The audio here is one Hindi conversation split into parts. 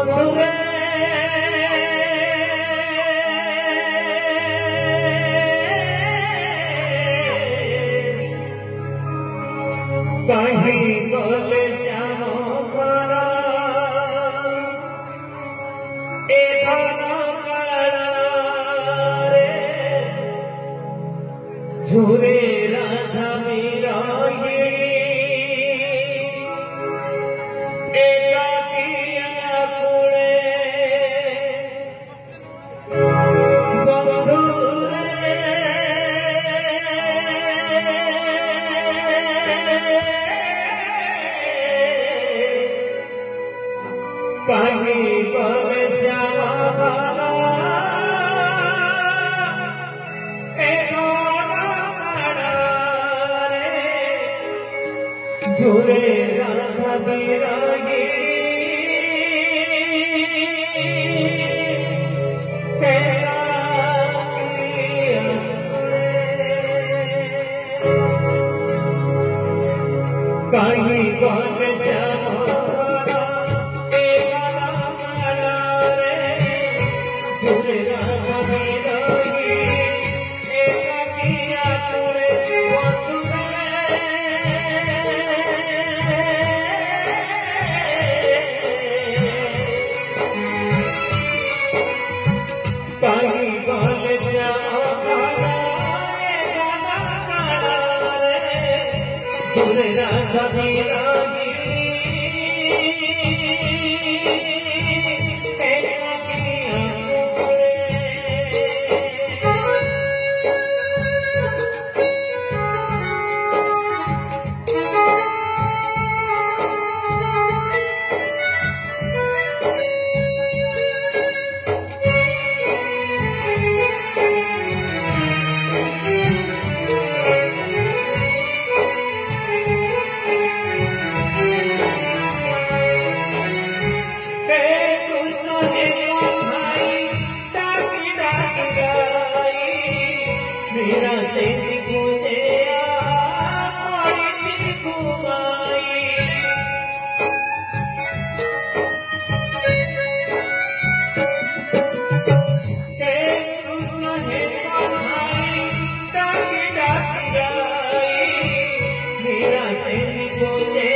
বন্ধুরে কাহি গলে শ্যাম করা এ ধন কাড়ারে ঝুরে রাধা বিরহিণী একাকিয়া কুড়ে বন্ধুরে কাহি গলে শ্যাম করা ঝুরে রাধা বিরহিণী কাহি গলে শ্যাম করা এ রে ঝুরে রাধা বিরহিণী একাকিয়া করে কাহি গলে শ্যাম করা ঝুরে রাধা বিরহিণী একাকিয়া করে मेरा से गुजे पड़ी घुमाई हे कृष्ण हे भाई डाकी डाकी गाई मेरा से गुजे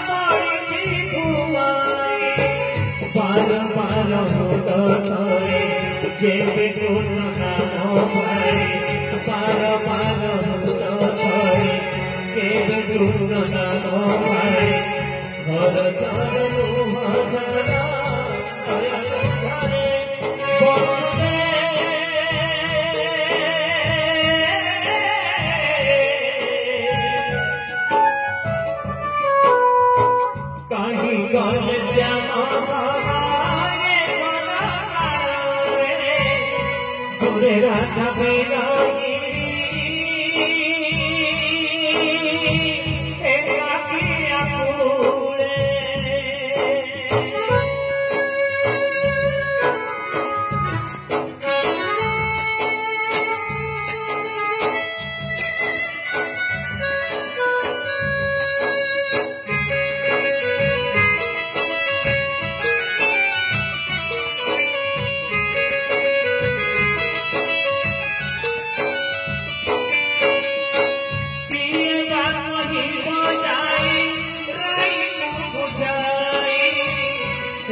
पड़ी घुमाई बार बार होता करे जेबे गुण नाम भरे पार पार भूत भरे जेबे गुण नाम भरे घर घर लुह झरा घरे बंधुरे काहि गले श्याम ঝুরে রাধা বিরহিণী একাকিয়া কুড়ে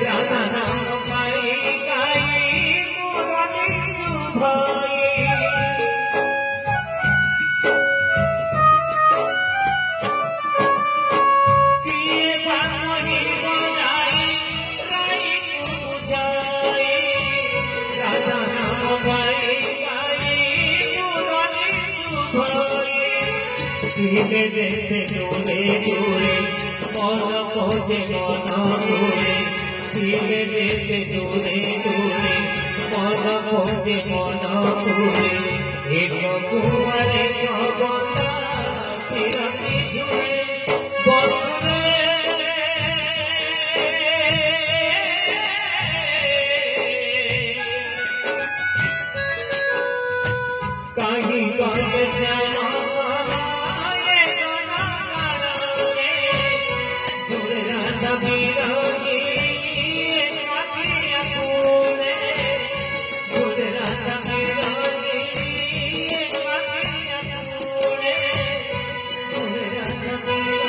राधा नाम गाई गाई मुरली सुभाई किए बानी बजाई राई बुझाई राधा नाम गाई गाई मुरली सुभाई धीरे धीरे दूरे दूरे मन खोजे मन दूरे धीरे धीरे दूरे दूरे मन खोजे मन दूरे एक कुआरे जगता फिरती झुरे बंधुरे काहि गले श्याम ঝুরে রাধা বিরহিণী রাধা